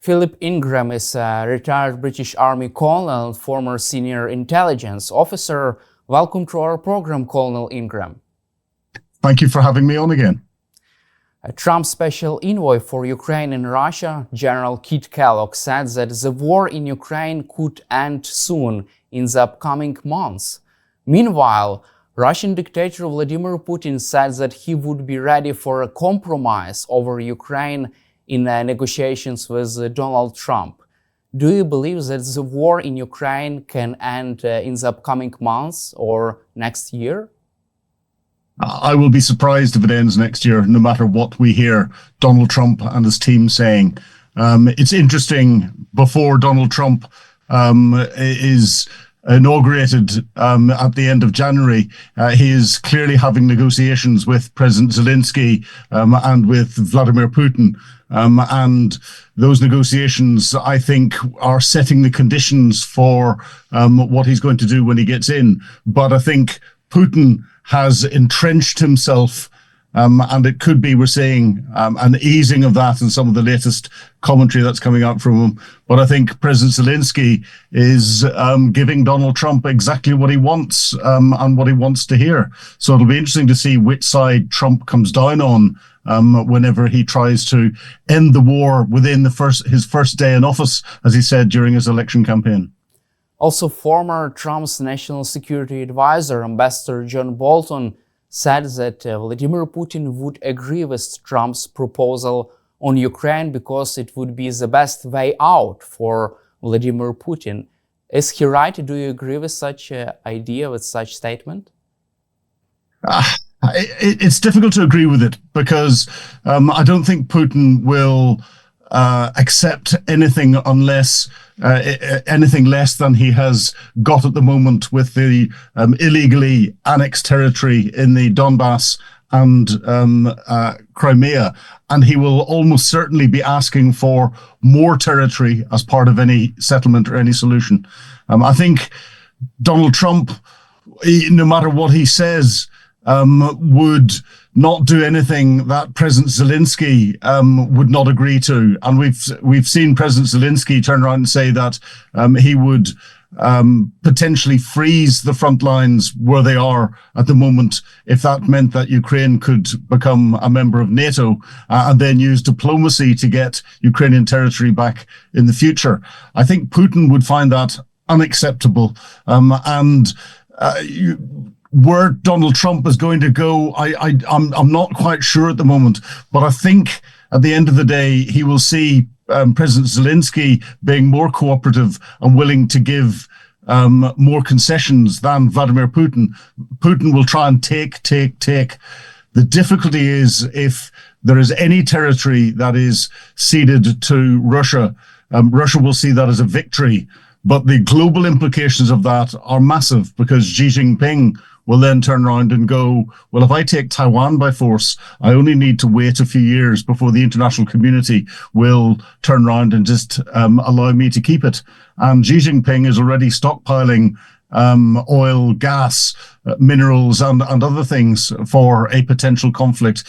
Philip Ingram is a retired British Army colonel and former senior intelligence officer. Welcome to our program, Colonel Ingram. Thank you for having me on again. A Trump special envoy for Ukraine and Russia, General Kit Kellogg, said that the war in Ukraine could end soon in the upcoming months. Meanwhile, Russian dictator Vladimir Putin said that he would be ready for a compromise over Ukraine in negotiations with Donald Trump. Do you believe that the war in Ukraine can end in the upcoming months or next year? I will be surprised if it ends next year, no matter what we hear Donald Trump and his team saying. It's interesting, before Donald Trump is inaugurated at the end of January, he is clearly having negotiations with President Zelenskyy and with Vladimir Putin. And those negotiations, I think, are setting the conditions for what he's going to do when he gets in. But I think Putin has entrenched himself, and it could be, we're seeing an easing of that in some of the latest commentary that's coming out from him. But I think President Zelenskyy is giving Donald Trump exactly what he wants and what he wants to hear. So it'll be interesting to see which side Trump comes down on whenever he tries to end the war within his first day in office, as he said during his election campaign. Also, former Trump's national security advisor, Ambassador John Bolton, said that Vladimir Putin would agree with Trump's proposal on Ukraine because it would be the best way out for Vladimir Putin. Is he right? Do you agree with such idea, with such statement? It's difficult to agree with it because I don't think Putin will accept anything unless anything less than he has got at the moment with the illegally annexed territory in the Donbass and Crimea. And he will almost certainly be asking for more territory as part of any settlement or any solution. I think Donald Trump, no matter what he says, would not do anything that President Zelenskyy would not agree to. And we've seen President Zelenskyy turn around and say that he would potentially freeze the front lines where they are at the moment if that meant that Ukraine could become a member of NATO and then use diplomacy to get Ukrainian territory back in the future. I think Putin would find that unacceptable. Where Donald Trump is going to go, I'm not quite sure at the moment, but I think at the end of the day, he will see President Zelenskyy being more cooperative and willing to give more concessions than Vladimir Putin. Putin will try and take. The difficulty is if there is any territory that is ceded to Russia, Russia will see that as a victory. But the global implications of that are massive because Xi Jinping will then turn around and go, well, if I take Taiwan by force, I only need to wait a few years before the international community will turn around and just allow me to keep it. And Xi Jinping is already stockpiling oil, gas, minerals, and other things for a potential conflict.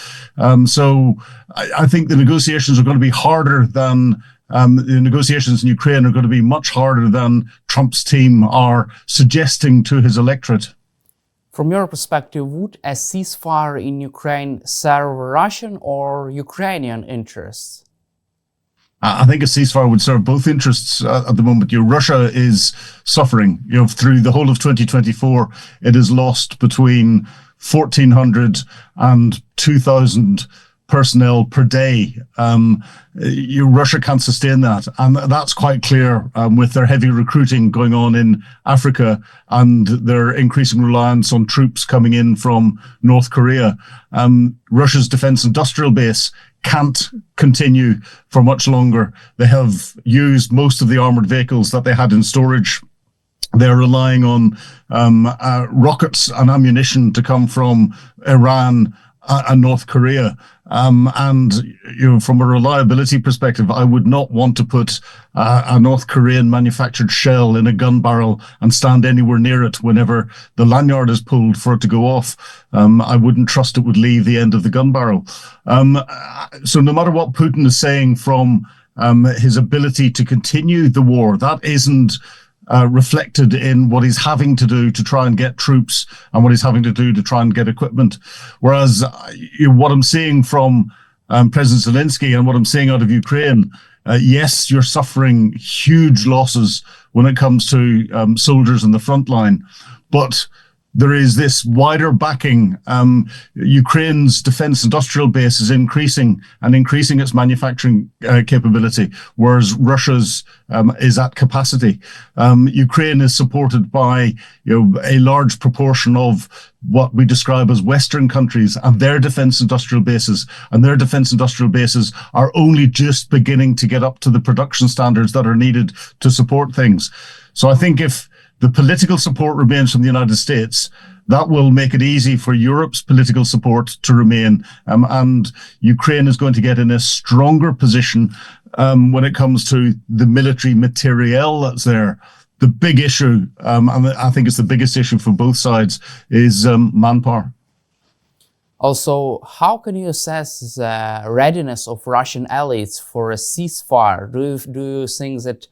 So I think the negotiations are going to be harder than the negotiations in Ukraine are going to be much harder than Trump's team are suggesting to his electorate. From your perspective, would a ceasefire in Ukraine serve Russian or Ukrainian interests? I think a ceasefire would serve both interests at the moment. Russia is suffering. Through the whole of 2024, it has lost between 1,400 and 2,000 personnel per day. Russia can't sustain that. And that's quite clear with their heavy recruiting going on in Africa and their increasing reliance on troops coming in from North Korea. Russia's defense industrial base can't continue for much longer. They have used most of the armored vehicles that they had in storage. They're relying on rockets and ammunition to come from Iran and North Korea. And from a reliability perspective, I would not want to put a North Korean manufactured shell in a gun barrel and stand anywhere near it whenever the lanyard is pulled for it to go off. I wouldn't trust it would leave the end of the gun barrel. So no matter what Putin is saying from his ability to continue the war. That isn't reflected in what he's having to do to try and get troops and what he's having to do to try and get equipment. Whereas what I'm seeing from President Zelenskyy and what I'm seeing out of Ukraine, yes, you're suffering huge losses when it comes to soldiers in the front line, but there is this wider backing. Ukraine's defense industrial base is increasing its manufacturing capability, whereas Russia's is at capacity. Ukraine is supported by a large proportion of what we describe as Western countries and their defense industrial bases. And their defense industrial bases are only just beginning to get up to the production standards that are needed to support things. So I think if the political support remains from the United States, that will make it easy for Europe's political support to remain. And Ukraine is going to get in a stronger position when it comes to the military materiel that's there. The big issue, and I think it's the biggest issue for both sides, is manpower. Also, how can you assess the readiness of Russian elites for a ceasefire? Do you think that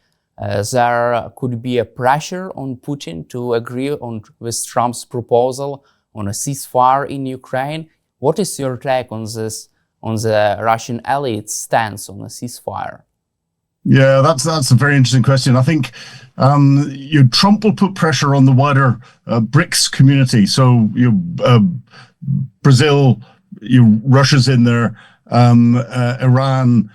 there could be a pressure on Putin to agree with Trump's proposal on a ceasefire in Ukraine? What is your take on this, on the Russian elite's stance on a ceasefire? Yeah, that's a very interesting question. I think Trump will put pressure on the wider BRICS community. So Brazil, Russia's in there, Iran,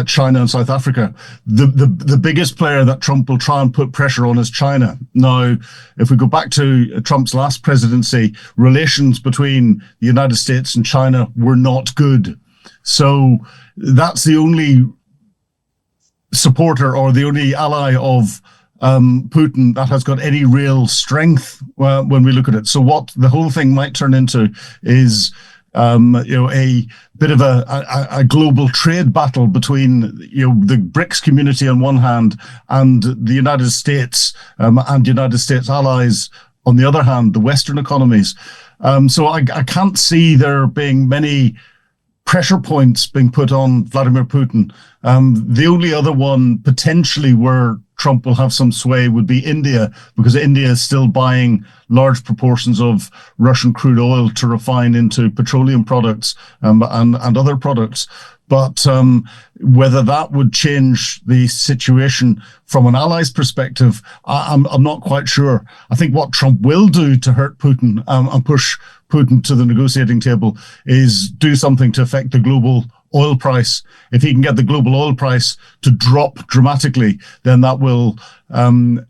China and South Africa. The biggest player that Trump will try and put pressure on is China. Now, if we go back to Trump's last presidency, relations between the United States and China were not good. So that's the only supporter or the only ally of Putin that has got any real strength when we look at it. So what the whole thing might turn into is a bit of a global trade battle between the BRICS community on one hand and the United States and United States allies on the other hand, the Western economies. So I can't see there being many pressure points being put on Vladimir Putin. The only other one potentially where Trump will have some sway would be India, because India is still buying large proportions of Russian crude oil to refine into petroleum products and other products. But whether that would change the situation from an ally's perspective, I'm not quite sure. I think what Trump will do to hurt Putin and push Putin to the negotiating table is do something to affect the global oil price. If he can get the global oil price to drop dramatically, then that will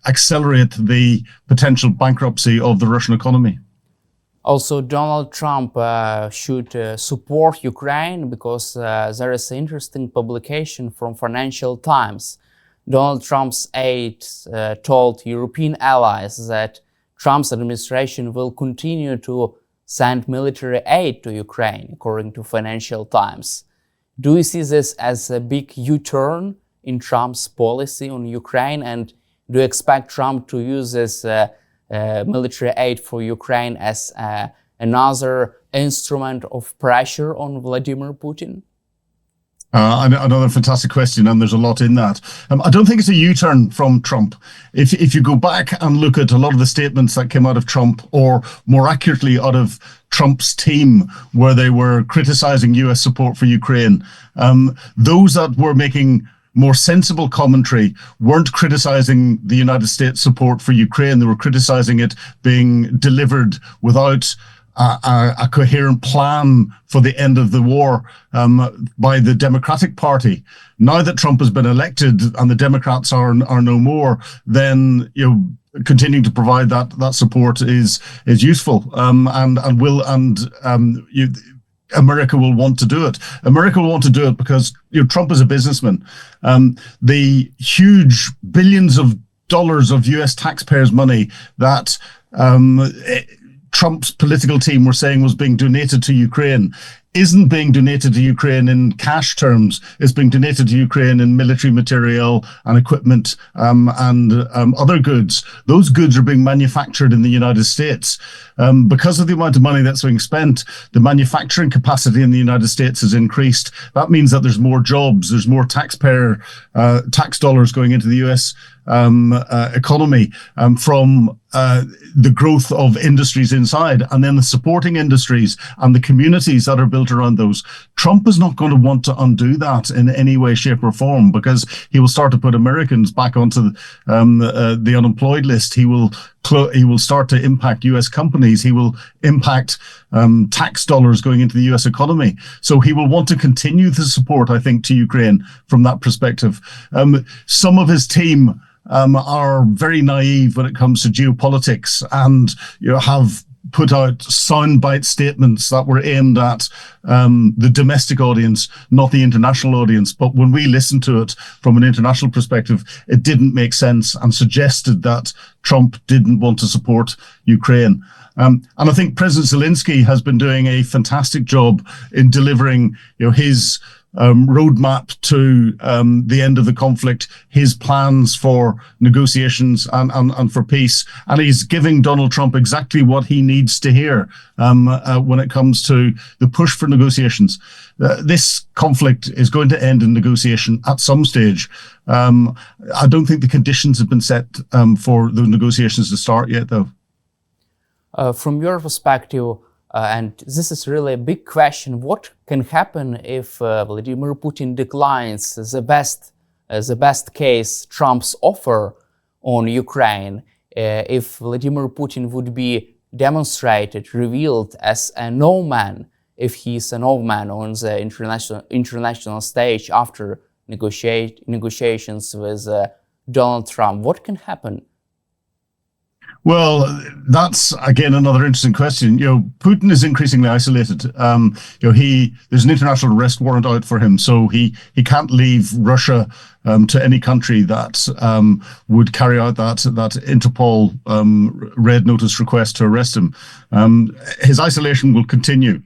accelerate the potential bankruptcy of the Russian economy. Also, Donald Trump should support Ukraine because there is an interesting publication from Financial Times. Donald Trump's aide told European allies that Trump's administration will continue to send military aid to Ukraine, according to Financial Times. Do you see this as a big U-turn in Trump's policy on Ukraine? And do you expect Trump to use this military aid for Ukraine as another instrument of pressure on Vladimir Putin? Another fantastic question, and there's a lot in that. I don't think it's a U-turn from Trump. If you go back and look at a lot of the statements that came out of Trump, or more accurately out of Trump's team, where they were criticizing US support for Ukraine, those that were making more sensible commentary weren't criticizing the United States support for Ukraine. They were criticizing it being delivered without a coherent plan for the end of the war by the Democratic Party. Now that Trump has been elected and the Democrats are no more, then continuing to provide that support is useful America will want to do it. America will want to do it because Trump is a businessman. The huge billions of dollars of US taxpayers' money that Trump's political team were saying was being donated to Ukraine isn't being donated to Ukraine in cash terms. It's being donated to Ukraine in military material and equipment and other goods. Those goods are being manufactured in the United States. Because of the amount of money that's being spent, the manufacturing capacity in the United States has increased. That means that there's more jobs, there's more taxpayer tax dollars going into the US economy from the growth of industries inside, and then the supporting industries and the communities that are built around those. Trump is not going to want to undo that in any way, shape, or form, because he will start to put Americans back onto the unemployed list. He will start to impact US companies. He will impact tax dollars going into the US economy. So he will want to continue the support, I think, to Ukraine from that perspective. Some of his team are very naive when it comes to geopolitics, and have put out soundbite statements that were aimed at the domestic audience, not the international audience. But when we listened to it from an international perspective, it didn't make sense and suggested that Trump didn't want to support Ukraine. And I think President Zelenskyy has been doing a fantastic job in delivering, his roadmap to the end of the conflict, his plans for negotiations and for peace. And he's giving Donald Trump exactly what he needs to hear when it comes to the push for negotiations. This conflict is going to end in negotiation at some stage. I don't think the conditions have been set for the negotiations to start yet, though. From your perspective, and this is really a big question, what can happen if Vladimir Putin declines the best case Trump's offer on Ukraine? If Vladimir Putin would be demonstrated, revealed as a no man, if he's a no man on the international stage after negotiations with Donald Trump, what can happen? Well, that's again another interesting question. Putin is increasingly isolated. There's an international arrest warrant out for him, so he can't leave Russia to any country that would carry out that Interpol red notice request to arrest him. His isolation will continue.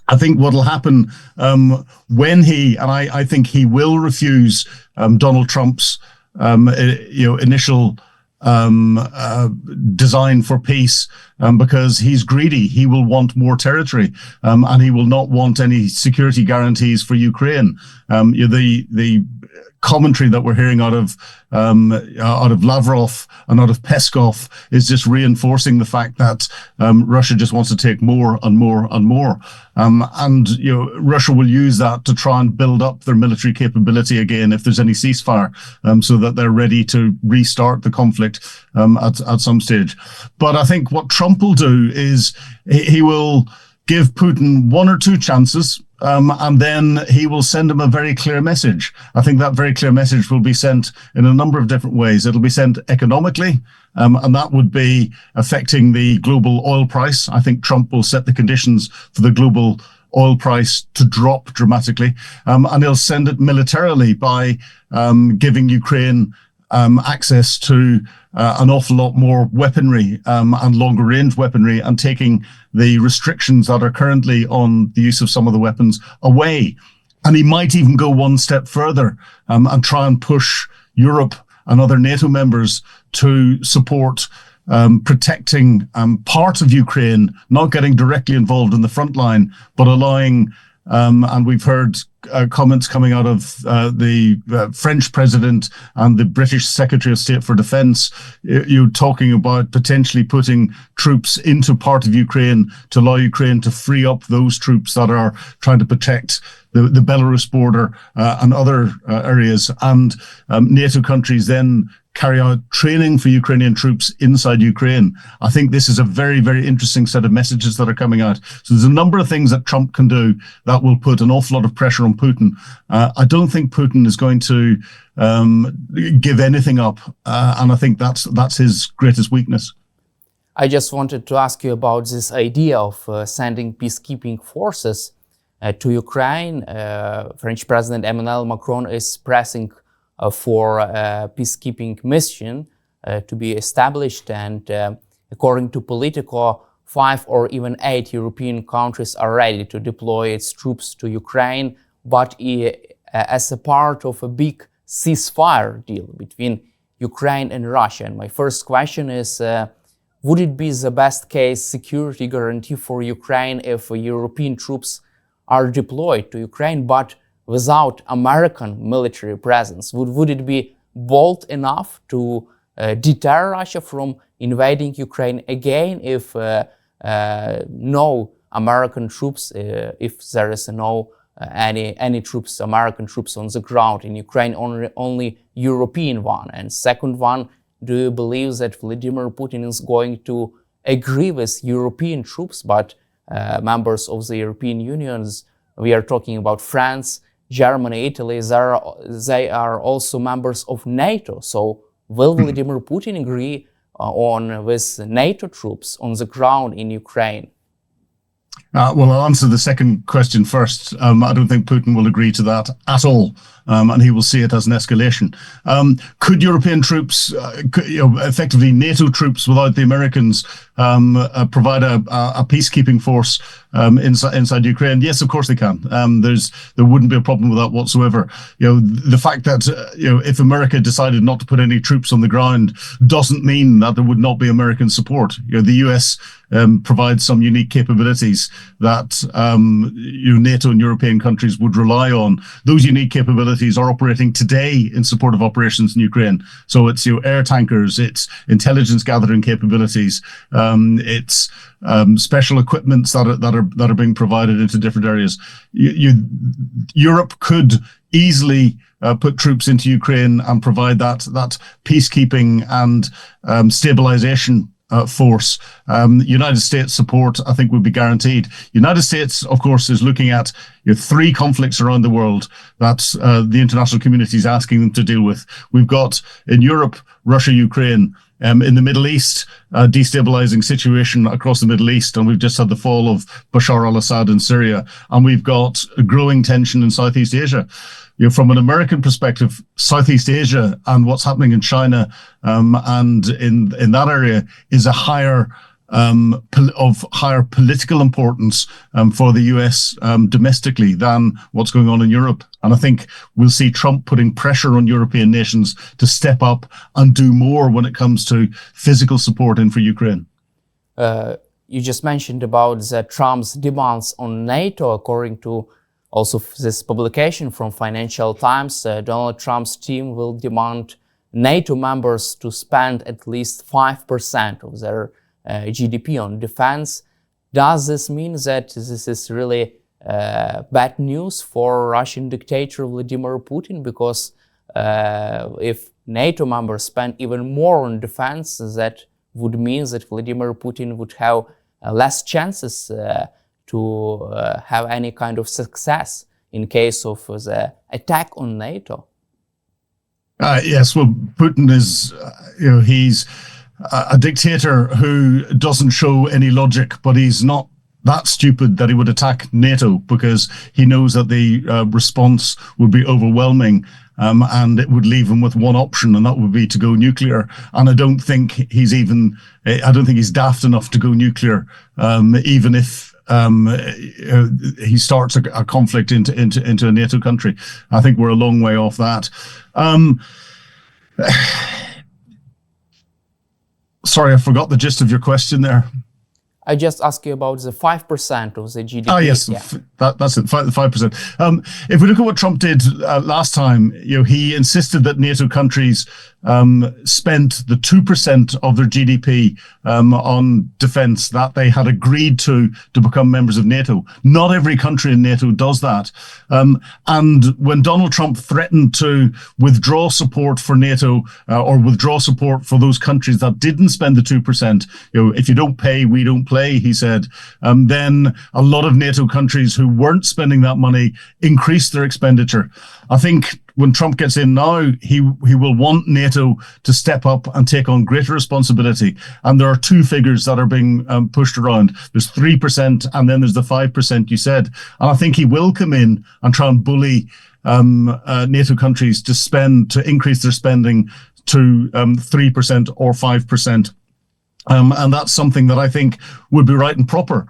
I think what will happen when I think he will refuse Donald Trump's initial design for peace, because he's greedy. He will want more territory, and he will not want any security guarantees for Ukraine. The commentary that we're hearing out of Lavrov and out of Peskov is just reinforcing the fact that Russia just wants to take more and more and more. And Russia will use that to try and build up their military capability again if there's any ceasefire, so that they're ready to restart the conflict at some stage. But I think what Trump will do is he will give Putin one or two chances, and then he will send him a very clear message. I think that very clear message will be sent in a number of different ways. It'll be sent economically, and that would be affecting the global oil price. I think Trump will set the conditions for the global oil price to drop dramatically, and he'll send it militarily by giving Ukraine access to an awful lot more weaponry and longer range weaponry, and taking the restrictions that are currently on the use of some of the weapons away. And he might even go one step further and try and push Europe and other NATO members to support protecting part of Ukraine, not getting directly involved in the front line, but allowing, and we've heard comments coming out of the French president and the British Secretary of State for Defence, you talking about potentially putting troops into part of Ukraine to allow Ukraine to free up those troops that are trying to protect the Belarus border and other areas. And NATO countries then carry out training for Ukrainian troops inside Ukraine. I think this is a very, very interesting set of messages that are coming out. So there's a number of things that Trump can do that will put an awful lot of pressure on Putin. I don't think Putin is going to give anything up, and I think that's his greatest weakness. I just wanted to ask you about this idea of sending peacekeeping forces to Ukraine. French President Emmanuel Macron is pressing for a peacekeeping mission to be established, and according to Politico, 5 or even 8 European countries are ready to deploy its troops to Ukraine, but as a part of a big ceasefire deal between Ukraine and Russia. And my first question is, would it be the best case security guarantee for Ukraine if European troops are deployed to Ukraine, but without American military presence? Would it be bold enough to deter Russia from invading Ukraine again if no American troops, if there is no any troops, American troops on the ground in Ukraine, only European one? And second one, do you believe that Vladimir Putin is going to agree with European troops, but members of the European Union, we are talking about France, Germany, Italy, they are also members of NATO. So will Vladimir Putin agree with NATO troops on the ground in Ukraine? Well, I'll answer the second question first. I don't think Putin will agree to that at all, and he will see it as an escalation. Could European troops, effectively NATO troops without the Americans, provide a peacekeeping force inside Ukraine? Yes, of course they can. There wouldn't be a problem with that whatsoever. The fact that if America decided not to put any troops on the ground doesn't mean that there would not be American support. The US provides some unique capabilities that NATO and European countries would rely on. Those unique capabilities are operating today in support of operations in Ukraine. So it's air tankers, it's intelligence gathering capabilities, it's special equipments that are being provided into different areas. Europe could easily put troops into Ukraine and provide that peacekeeping and stabilization force. United States support, I think, would be guaranteed. United States, of course, is looking at 3 conflicts around the world that the international community is asking them to deal with. We've got in Europe, Russia, Ukraine. In the Middle East, a destabilizing situation across the Middle East, and we've just had the fall of Bashar al-Assad in Syria, and we've got a growing tension in Southeast Asia. From an American perspective, Southeast Asia and what's happening in China and in that area is a higher political importance for the US domestically than what's going on in Europe. And I think we'll see Trump putting pressure on European nations to step up and do more when it comes to physical support in for Ukraine. You just mentioned about Trump's demands on NATO. According to also this publication from Financial Times, Donald Trump's team will demand NATO members to spend at least 5% of their GDP on defense. Does this mean that this is really bad news for Russian dictator Vladimir Putin? Because if NATO members spend even more on defense, that would mean that Vladimir Putin would have less chances to have any kind of success in case of the attack on NATO. Yes, well, Putin is, he's a dictator who doesn't show any logic, but he's not that stupid that he would attack NATO, because he knows that the response would be overwhelming, and it would leave him with one option, and that would be to go nuclear. And I don't think he's daft enough to go nuclear, even if he starts a conflict into a NATO country. I think we're a long way off that. Sorry, I forgot the gist of your question there. I just asked you about the 5% of the GDP. Oh, yes, yeah. That's it, 5%. If we look at what Trump did last time, he insisted that NATO countries spent the 2% of their GDP on defense that they had agreed to become members of NATO. Not every country in NATO does that. And when Donald Trump threatened to withdraw support for NATO or withdraw support for those countries that didn't spend the 2%, if you don't pay, we don't play, he said, then a lot of NATO countries who weren't spending that money increased their expenditure. I think when Trump gets in now, he will want NATO to step up and take on greater responsibility. And there are 2 figures that are being pushed around. There's 3%, and then there's the 5% you said. And I think he will come in and try and bully NATO countries to increase their spending to 3% or 5%. And that's something that I think would be right and proper,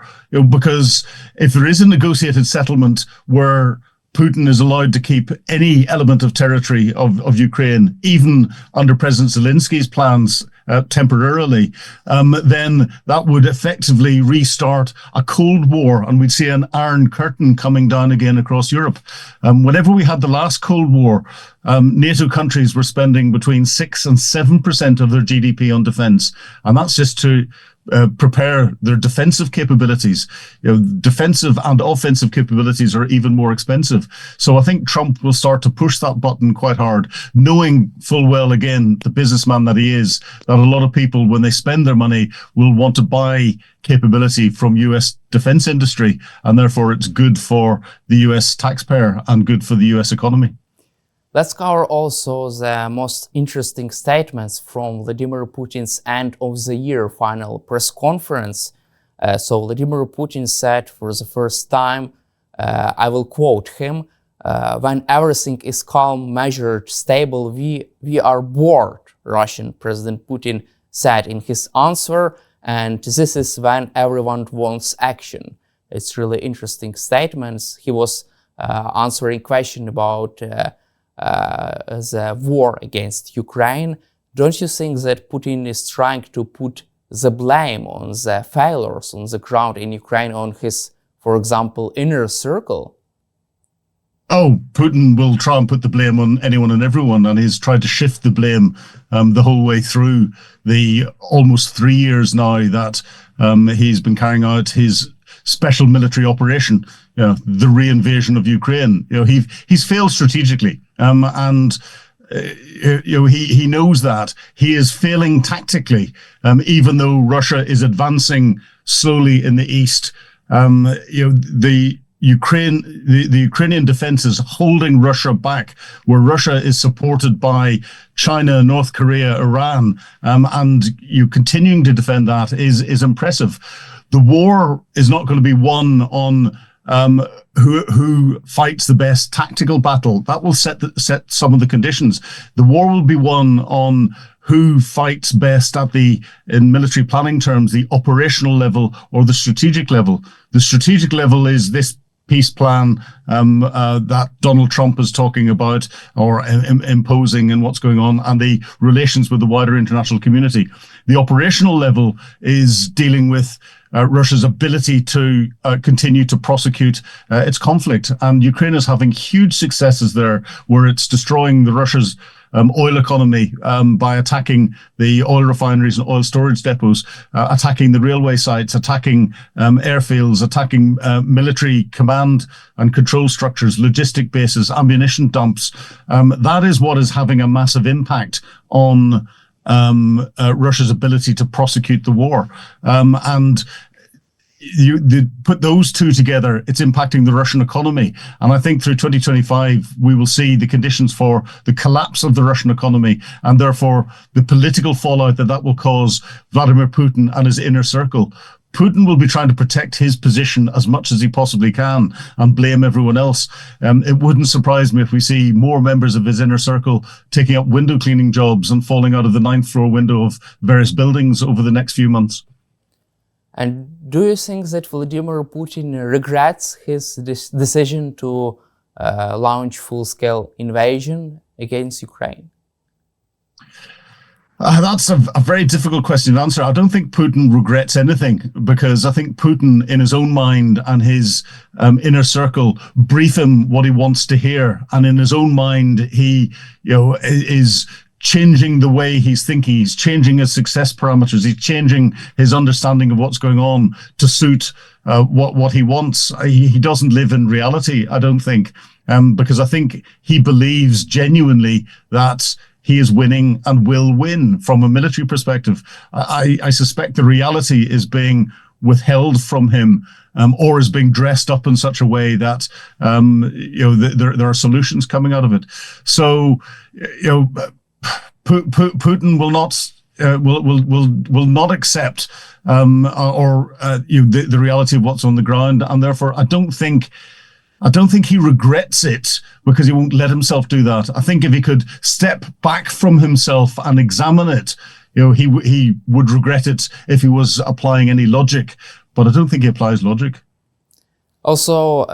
because if there is a negotiated settlement where Putin is allowed to keep any element of territory of Ukraine, even under President Zelensky's plans temporarily, then that would effectively restart a Cold War, and we'd see an Iron Curtain coming down again across Europe. Whenever we had the last Cold War, NATO countries were spending between 6 and 7% of their GDP on defense, and that's just to prepare their defensive capabilities. Defensive and offensive capabilities are even more expensive. So I think Trump will start to push that button quite hard, knowing full well, again, the businessman that he is, that a lot of people, when they spend their money, will want to buy capability from US defense industry, and therefore it's good for the US taxpayer and good for the US economy. Let's cover also the most interesting statements from Vladimir Putin's end of the year final press conference. So Vladimir Putin said for the first time, I will quote him, when everything is calm, measured, stable, we are bored, Russian President Putin said in his answer, and this is when everyone wants action. It's really interesting statements. He was answering question about the war against Ukraine. Don't you think that Putin is trying to put the blame on the failures on the ground in Ukraine on his, for example, inner circle? Oh, Putin will try and put the blame on anyone and everyone, and he's tried to shift the blame the whole way through the almost 3 years now that he's been carrying out his special military operation, the re-invasion of Ukraine. He's failed strategically, and he knows that. He is failing tactically, even though Russia is advancing slowly in the east. The Ukrainian defense is holding Russia back, where Russia is supported by China, North Korea, Iran, and you continuing to defend that is impressive. The war is not going to be won on who fights the best tactical battle. That will set some of the conditions. The war will be won on who fights best in military planning terms, the operational level or the strategic level. The strategic level is this peace plan that Donald Trump is talking about or imposing and what's going on, and the relations with the wider international community. The operational level is dealing with Russia's ability to continue to prosecute its conflict. And Ukraine is having huge successes there, where it's destroying Russia's oil economy by attacking the oil refineries and oil storage depots, attacking the railway sites, attacking airfields, attacking military command and control structures, logistic bases, ammunition dumps. That is what is having a massive impact on Russia's ability to prosecute the war. And you put those two together, it's impacting the Russian economy. And I think through 2025, we will see the conditions for the collapse of the Russian economy, and therefore the political fallout that will cause Vladimir Putin and his inner circle. Putin will be trying to protect his position as much as he possibly can and blame everyone else. It wouldn't surprise me if we see more members of his inner circle taking up window cleaning jobs and falling out of the 9th floor window of various buildings over the next few months. And do you think that Vladimir Putin regrets his decision to launch full-scale invasion against Ukraine? That's a very difficult question to answer. I don't think Putin regrets anything, because I think Putin, in his own mind and his inner circle, brief him what he wants to hear. And in his own mind, he is changing the way he's thinking. He's changing his success parameters. He's changing his understanding of what's going on to suit what he wants. He doesn't live in reality, I don't think, because I think he believes genuinely that he is winning and will win from a military perspective. I suspect the reality is being withheld from him, or is being dressed up in such a way that there are solutions coming out of it. So Putin will not accept the reality of what's on the ground, and therefore I don't think he regrets it, because he won't let himself do that. I think if he could step back from himself and examine it, he would regret it if he was applying any logic, but I don't think he applies logic. Also,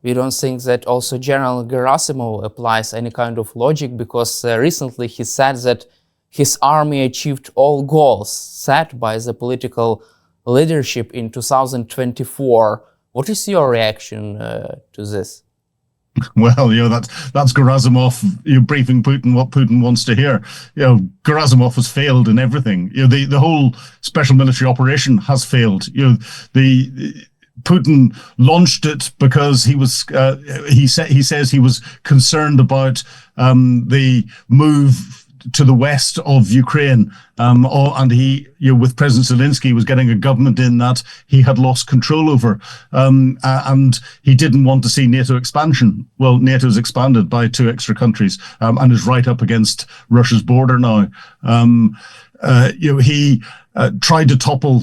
we don't think that also General Gerasimov applies any kind of logic, because recently he said that his army achieved all goals set by the political leadership in 2024. What is your reaction to this? Well, that's Gerasimov, briefing Putin what Putin wants to hear. Gerasimov has failed in everything. The whole special military operation has failed. Putin launched it because he was he says he was concerned about the move to the west of Ukraine, and he, with President Zelenskyy, was getting a government in that he had lost control over, and he didn't want to see NATO expansion. Well, NATO's expanded by 2 extra countries, and is right up against Russia's border now. He tried to topple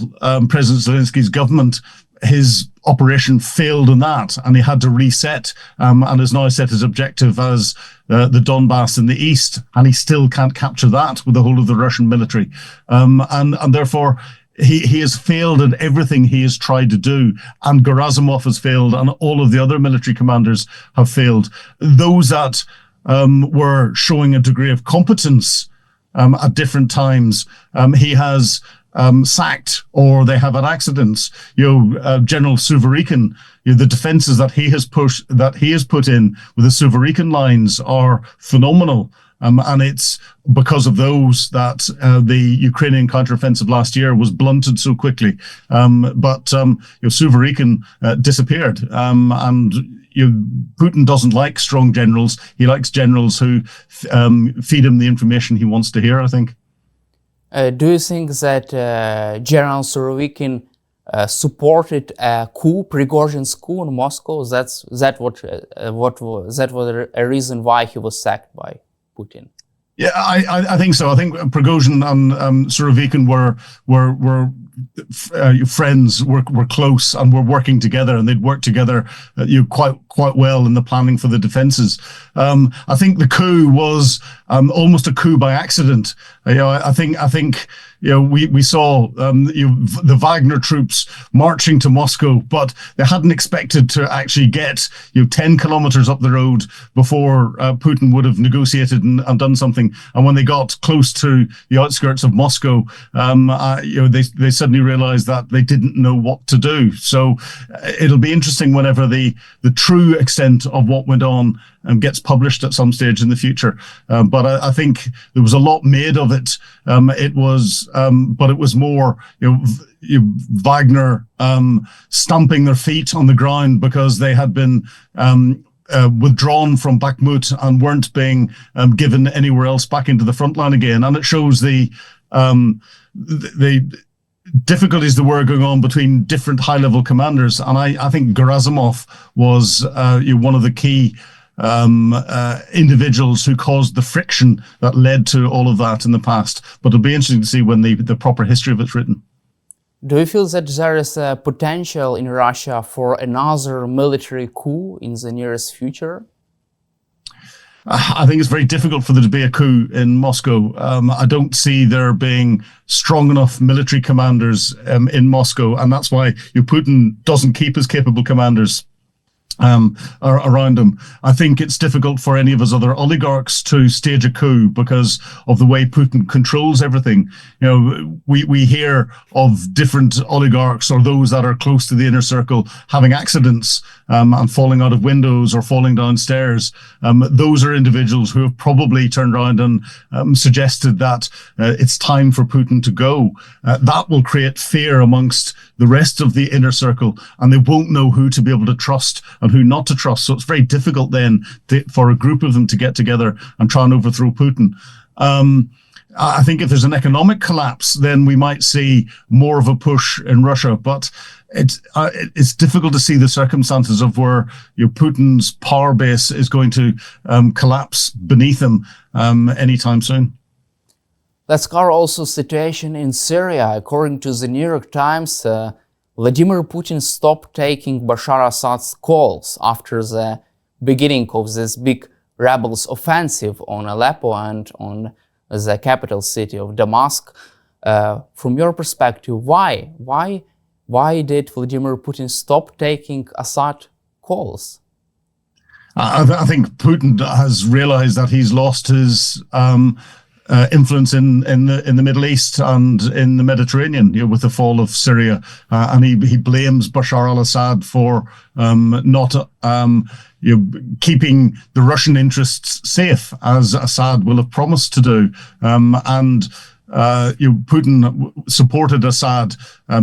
President Zelensky's government. His operation failed in that, and he had to reset, and has now set his objective as the Donbass in the east, and he still can't capture that with the whole of the Russian military, and therefore he has failed at everything he has tried to do, and Gerasimov has failed, and all of the other military commanders have failed. Those that were showing a degree of competence at different times, he has sacked, or they have had accidents. General Surovikin, the defenses that he has put in with the Surovikin lines are phenomenal. And it's because of those that the Ukrainian counteroffensive last year was blunted so quickly. But Surovikin disappeared. And Putin doesn't like strong generals. He likes generals who feed him the information he wants to hear, I think. Do you think that General Surovikin supported a coup, Prigozhin's coup in Moscow? That was a reason why he was sacked by Putin? Yeah, I think so. I think Prigozhin and Surovikin were friends, were close, and were working together, and they'd worked together quite well in the planning for the defenses. I think the coup was almost a coup by accident. I think we saw the Wagner troops marching to Moscow, but they hadn't expected to actually get 10 kilometers up the road before Putin would have negotiated and done something. And when they got close to the outskirts of Moscow, they suddenly realized that they didn't know what to do. So it'll be interesting whenever the true extent of what went on gets published at some stage in the future. But I think there was a lot made of it. But it was more Wagner stamping their feet on the ground because they had been withdrawn from Bakhmut and weren't being given anywhere else back into the front line again. And it shows the difficulties that were going on between different high-level commanders. And I think Gerasimov was one of the key individuals who caused the friction that led to all of that in the past. But it'll be interesting to see when the proper history of it's written. Do you feel that there is a potential in Russia for another military coup in the nearest future? I think it's very difficult for there to be a coup in Moscow. I don't see there being strong enough military commanders in Moscow, and that's why Putin doesn't keep his capable commanders around him. I think it's difficult for any of his other oligarchs to stage a coup because of the way Putin controls everything. We hear of different oligarchs or those that are close to the inner circle having accidents and falling out of windows or falling downstairs. Those are individuals who have probably turned around and suggested that it's time for Putin to go. That will create fear amongst the rest of the inner circle, and they won't know who to be able to trust and who not to trust. So it's very difficult then for a group of them to get together and try and overthrow Putin. I think if there's an economic collapse, then we might see more of a push in Russia. But it's difficult to see the circumstances of where Putin's power base is going to collapse beneath him anytime soon. Let's cover also situation in Syria. According to the New York Times, Vladimir Putin stopped taking Bashar Assad's calls after the beginning of this big rebels offensive on Aleppo and on the capital city of Damascus. From your perspective, why did Vladimir Putin stop taking Assad calls? I think Putin has realized that he's lost his influence in the Middle East and in the Mediterranean, with the fall of Syria, and he blames Bashar al-Assad for not keeping the Russian interests safe, as Assad will have promised to do, and Putin supported Assad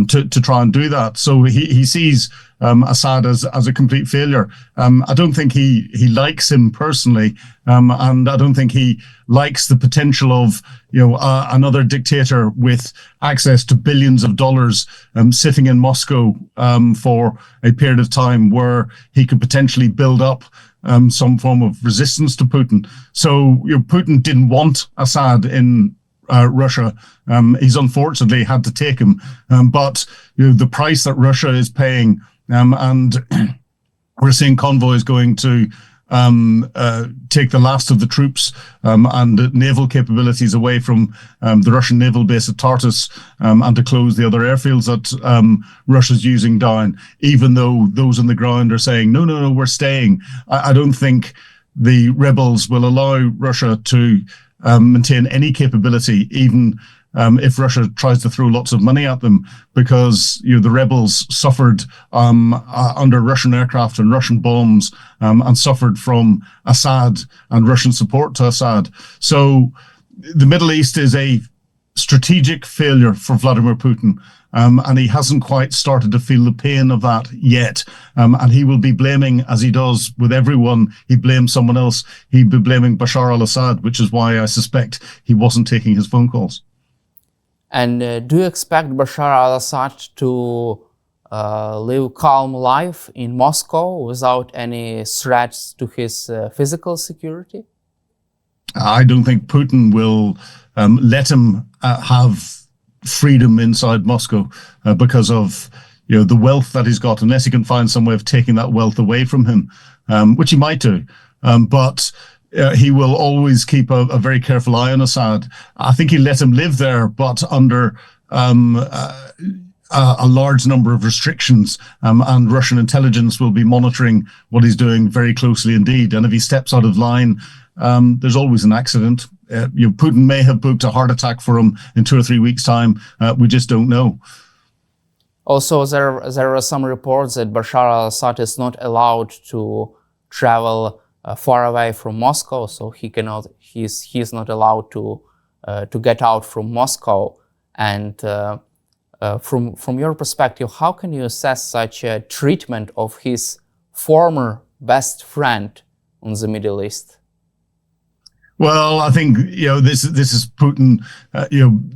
to try and do that. So he sees Assad as a complete failure. I don't think he likes him personally, and I don't think he likes the potential of another dictator with access to billions of dollars sitting in Moscow for a period of time where he could potentially build up some form of resistance to Putin. So Putin didn't want Assad in Russia. He's unfortunately had to take him, but the price that Russia is paying, and we're seeing convoys going to take the last of the troops and naval capabilities away from the Russian naval base at Tartus, and to close the other airfields that Russia's using down, even though those on the ground are saying, no, we're staying. I don't think the rebels will allow Russia to maintain any capability, even if Russia tries to throw lots of money at them, because the rebels suffered under Russian aircraft and Russian bombs, and suffered from Assad and Russian support to Assad. So the Middle East is a strategic failure for Vladimir Putin, and he hasn't quite started to feel the pain of that yet. And he will be blaming, as he does with everyone, he blames someone else. He'd be blaming Bashar al-Assad, which is why I suspect he wasn't taking his phone calls. And do you expect Bashar al-Assad to live calm life in Moscow without any threats to his physical security? I don't think Putin will let him have freedom inside Moscow because of the wealth that he's got, unless he can find some way of taking that wealth away from him, which he might do. But he will always keep a very careful eye on Assad. I think he'll let him live there, but under a large number of restrictions, and Russian intelligence will be monitoring what he's doing very closely indeed. And if he steps out of line, there's always an accident. Putin may have booked a heart attack for him in 2 or 3 weeks' time. We just don't know. Also, there are some reports that Bashar al-Assad is not allowed to travel far away from Moscow, so he's not allowed to get out from Moscow. And from your perspective, how can you assess such a treatment of his former best friend in the Middle East? Well, I think this is Putin,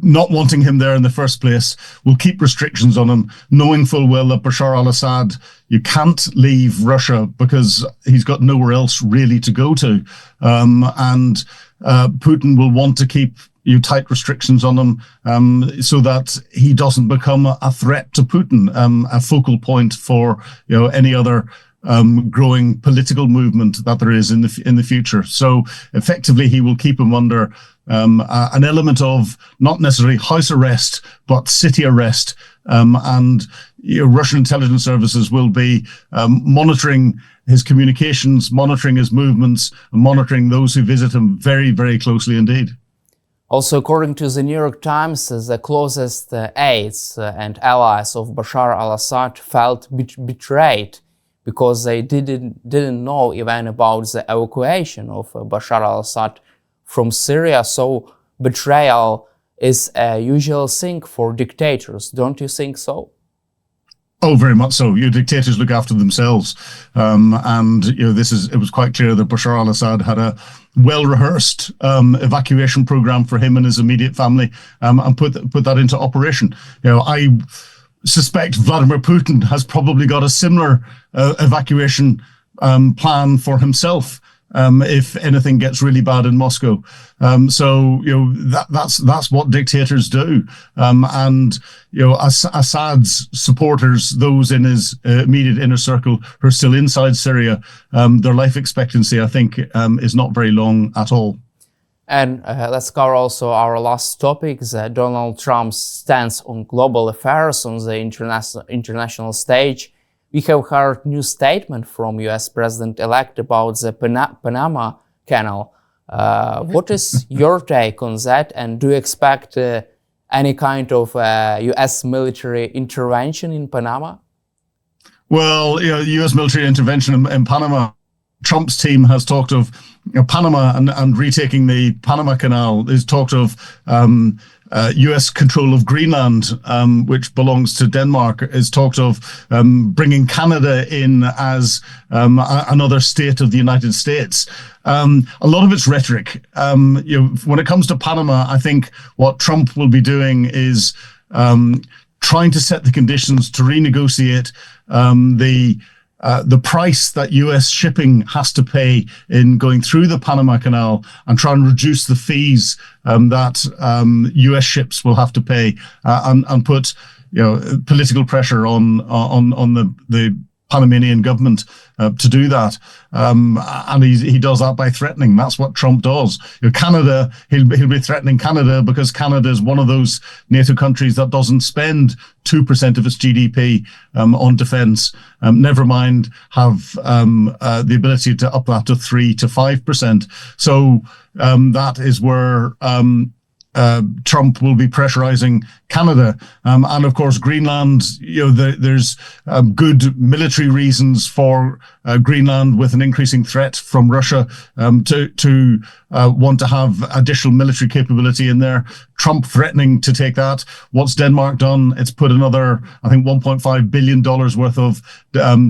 not wanting him there in the first place. Will keep restrictions on him, knowing full well that Bashar al-Assad, you can't leave Russia because he's got nowhere else really to go to, and Putin will want to keep tight restrictions on him, so that he doesn't become a threat to Putin, a focal point for any other growing political movement that there is in the future. So effectively, he will keep him under an element of not necessarily house arrest, but city arrest. And Russian intelligence services will be monitoring his communications, monitoring his movements, and monitoring those who visit him very, very closely indeed. Also, according to the New York Times, the closest aides and allies of Bashar al-Assad felt betrayed because they didn't know even about the evacuation of Bashar al-Assad from Syria. So betrayal is a usual thing for dictators. Don't you think so? Oh, very much so. Dictators look after themselves, and it was quite clear that Bashar al-Assad had a well-rehearsed evacuation program for him and his immediate family, and put that into operation. I suspect Vladimir Putin has probably got a similar evacuation plan for himself if anything gets really bad in Moscow. So that's what dictators do. And Assad's supporters, those in his immediate inner circle who are still inside Syria, their life expectancy, I think, is not very long at all. And let's cover also our last topic, Donald Trump's stance on global affairs on the international stage. We have heard new statement from US President-elect about the Panama Canal. What is your take on that? And do you expect any kind of US military intervention in Panama? Well, US military intervention in Panama, Trump's team has talked of Panama and retaking the Panama Canal. There's talked of US control of Greenland, which belongs to Denmark. Is talked of bringing Canada in as another state of the United States. A lot of it's rhetoric. When it comes to Panama, I think what Trump will be doing is trying to set the conditions to renegotiate the price that US shipping has to pay in going through the Panama Canal and try and reduce the fees that US ships will have to pay and put political pressure on the Panamanian government to do that. And he does that by threatening. That's what Trump does. Canada, he'll be threatening Canada because Canada is one of those NATO countries that doesn't spend 2% of its GDP on defense. Never mind have the ability to up that to 3 to 5%. So that is where Trump will be pressurizing Canada. And of course, Greenland, there's good military reasons for Greenland with an increasing threat from Russia to want to have additional military capability in there. Trump threatening to take that. What's Denmark done? It's put another, I think, $1.5 billion worth of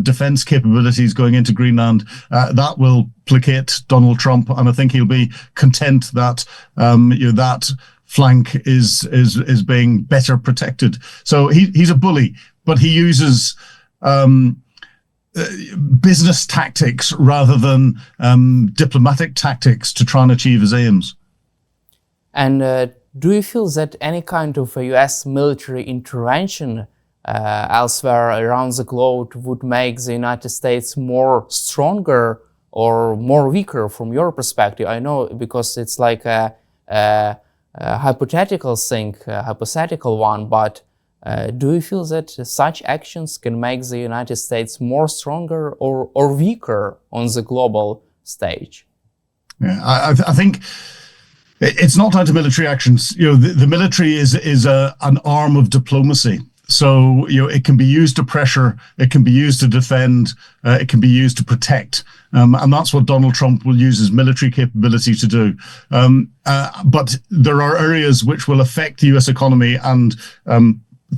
defense capabilities going into Greenland. That will placate Donald Trump, and I think he'll be content that that flank is being better protected. So he's a bully, but he uses business tactics rather than diplomatic tactics to try and achieve his aims. And do you feel that any kind of a US military intervention elsewhere around the globe would make the United States more stronger or more weaker from your perspective? I know, because it's like a hypothetical thing, a hypothetical one, but do you feel that such actions can make the United States more stronger or weaker on the global stage? Yeah, I think it's not down to military actions. The military is an arm of diplomacy. So, it can be used to pressure, it can be used to defend, it can be used to protect. And that's what Donald Trump will use his military capability to do. But there are areas which will affect the US economy and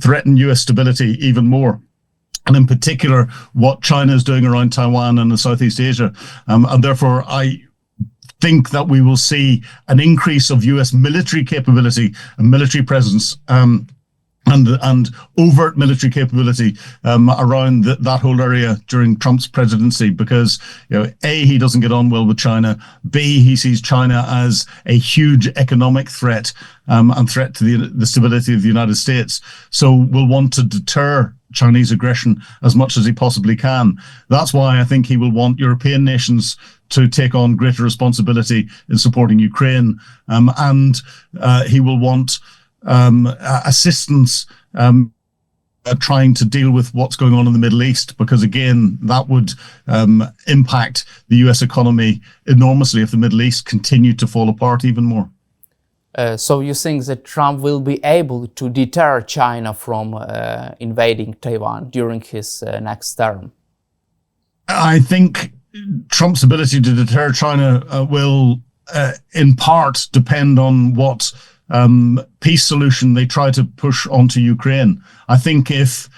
threaten US stability even more. And in particular, what China is doing around Taiwan and in Southeast Asia. And therefore, I think that we will see an increase of US military capability and military presence and overt military capability around that whole area during Trump's presidency, because A, he doesn't get on well with China. B, he sees China as a huge economic threat and threat to the stability of the United States. So will want to deter Chinese aggression as much as he possibly can. That's why I think he will want European nations to take on greater responsibility in supporting Ukraine, and he will want assistance trying to deal with what's going on in the Middle East, because again, that would impact the US economy enormously if the Middle East continued to fall apart even more. So you think that Trump will be able to deter China from invading Taiwan during his next term? I think Trump's ability to deter China will in part depend on what peace solution they try to push onto Ukraine. I think if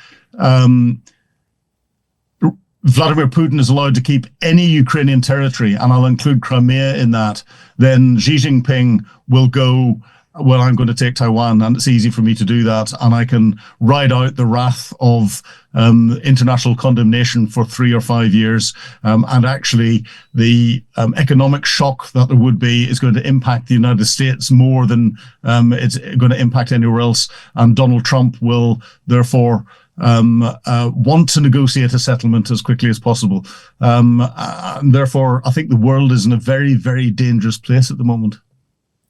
Vladimir Putin is allowed to keep any Ukrainian territory, and I'll include Crimea in that, then Xi Jinping will go, well, I'm going to take Taiwan, and it's easy for me to do that, and I can ride out the wrath of international condemnation for 3 or 5 years, and actually the economic shock that there would be is going to impact the United States more than it's going to impact anywhere else, and Donald Trump will therefore want to negotiate a settlement as quickly as possible. And therefore, I think the world is in a very, very dangerous place at the moment.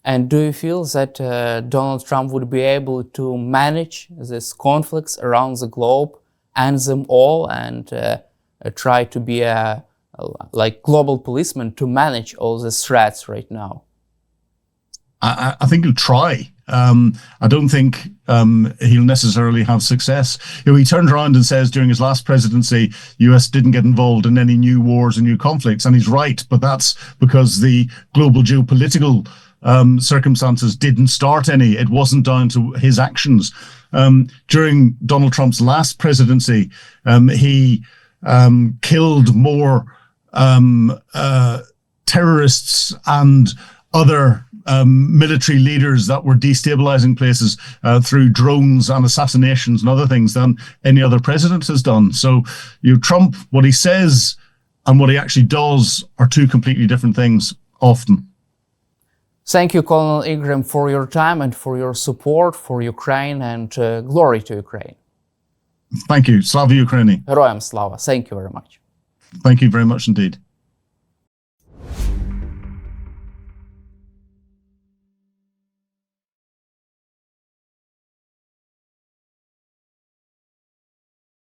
And do you feel that Donald Trump would be able to manage these conflicts around the globe, end them all, and try to be a global policeman to manage all these threats right now? I think he'll try. I don't think he'll necessarily have success. He turned around and says during his last presidency, US didn't get involved in any new wars and new conflicts, and he's right, but that's because the global geopolitical circumstances didn't start any. It wasn't down to his actions. During Donald Trump's last presidency, he killed more terrorists and other military leaders that were destabilizing places through drones and assassinations and other things than any other president has done. So, Trump, what he says and what he actually does are two completely different things often. Thank you, Colonel Ingram, for your time and for your support for Ukraine, and glory to Ukraine. Thank you. Slava Ukraini. Героям слава. Thank you very much. Thank you very much indeed.